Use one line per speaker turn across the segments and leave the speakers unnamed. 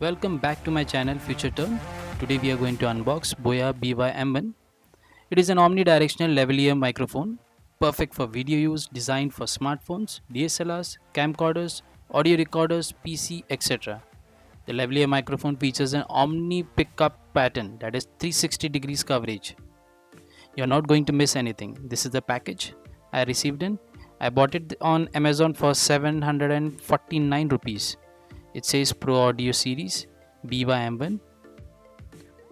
Welcome back to my channel Future Turn. Today we are going to unbox Boya BY-M1. It is an omnidirectional lavalier microphone, perfect for video use, designed for smartphones, DSLRs, camcorders, audio recorders, PC, etc. The lavalier microphone features an omni pickup pattern, that is 360 degrees coverage. You're not going to miss anything. This is the package I received in. I bought it on Amazon for 749 rupees. It says Pro Audio Series BY-M1,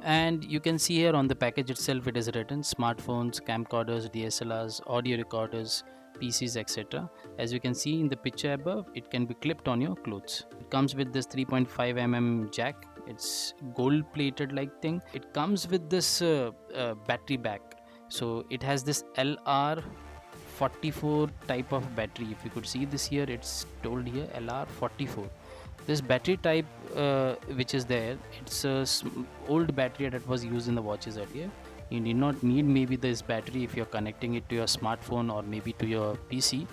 and you can see here on the package itself it is written smartphones, camcorders, DSLRs, audio recorders, PCs, etc. As you can see in the picture above, it can be clipped on your clothes. It comes with this 3.5 jack. It's gold plated like thing. It comes with this battery back, so it has this LR44 type of battery. If you could see this here, it's told here LR44. This battery type which is there, it's a old battery that was used in the watches earlier. You did not need maybe this battery if you're connecting it to your smartphone or maybe to your PC.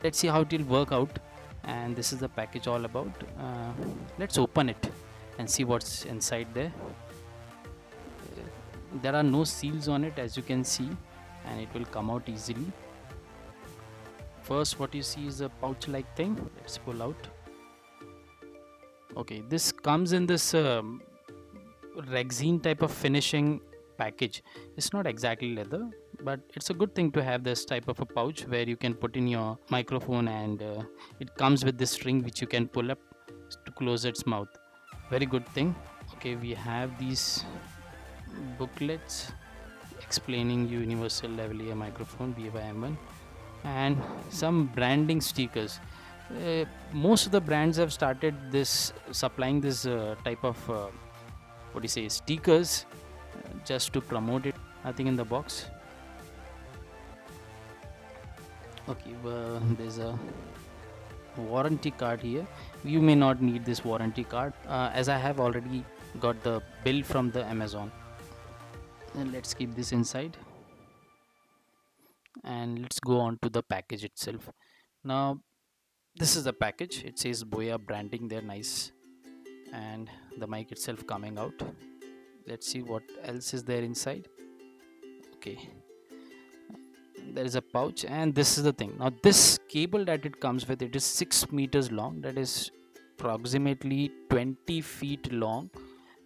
Let's see how it will work out, and this is the package all about. Let's open it and see what's inside there. There are no seals on it, as you can see, and it will come out easily. First, what you see is a pouch like thing. Let's pull out. Okay, this comes in this rexine type of finishing package. It's not exactly leather, but it's a good thing to have this type of a pouch where you can put in your microphone, and it comes with this string which you can pull up to close its mouth. Very good thing. Okay, we have these booklets explaining universal lavalier microphone BY-M1 and some branding stickers. Most of the brands have started this supplying this type of what do you say, stickers, just to promote it. Nothing in the box. Okay, there's a warranty card here. You may not need this warranty card, as I have already got the bill from the Amazon. And let's keep this inside, and let's go on to the package itself. Now, this is the package. It says Boya branding there, nice, and the mic itself coming out. Let's see what else is there inside. Okay, there is a pouch, and this is the thing. Now, this cable that it comes with, it is 6 meters long, that is approximately 20 feet long,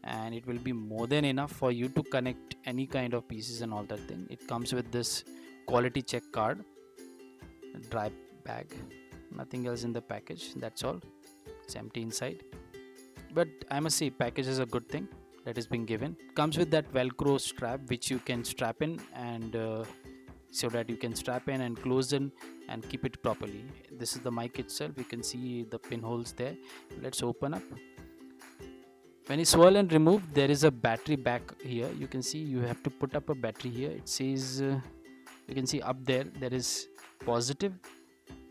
and it will be more than enough for you to connect any kind of pieces and all that thing. It comes with this quality check card, dry bag, nothing else in the package. That's all. It's empty inside, but I must say package is a good thing that is being given. Comes with that velcro strap which you can strap in, and so that you can strap in and close in and keep it properly. This is the mic itself. You can see the pinholes there. Let's open up. When you swirl and remove, there is a battery back here. You can see you have to put up a battery here. It says you can see up there is positive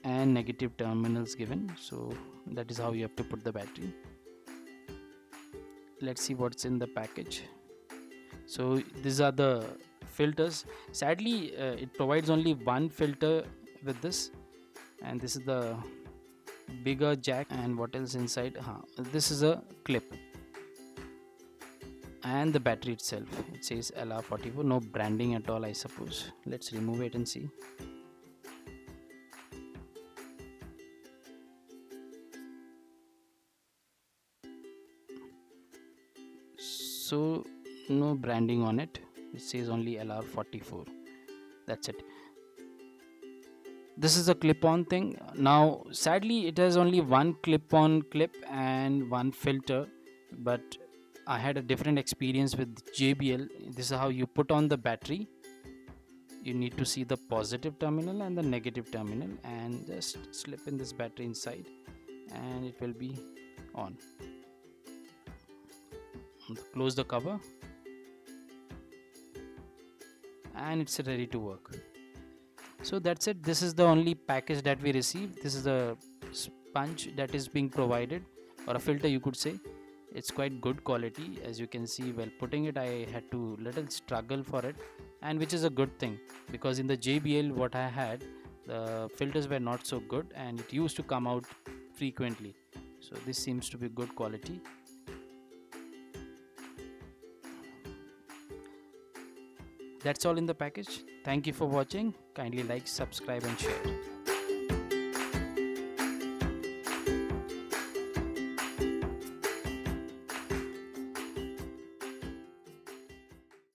and negative terminals given, so that is how you have to put the battery. Let's see what's in the package. So these are the filters. Sadly, it provides only one filter with this, and this is the bigger jack. And what else inside? This is a clip, and the battery itself, it says LR44. No branding at all, I suppose. Let's remove it and see. So no branding on it. It says only LR44. That's it. This is a clip-on thing. Now sadly it has only one clip-on clip and one filter, but I had a different experience with JBL. This is how you put on the battery. You need to see the positive terminal and the negative terminal, and just slip in this battery inside and it will be on. Close the cover and it's ready to work. So that's it. This is the only package that we received. This is a sponge that is being provided, or a filter you could say. It's quite good quality, as you can see. While putting it, I had to little struggle for it, and which is a good thing, because in the JBL what I had, the filters were not so good and it used to come out frequently. So this seems to be good quality. That's all in the package. Thank you for watching. Kindly like, subscribe and share.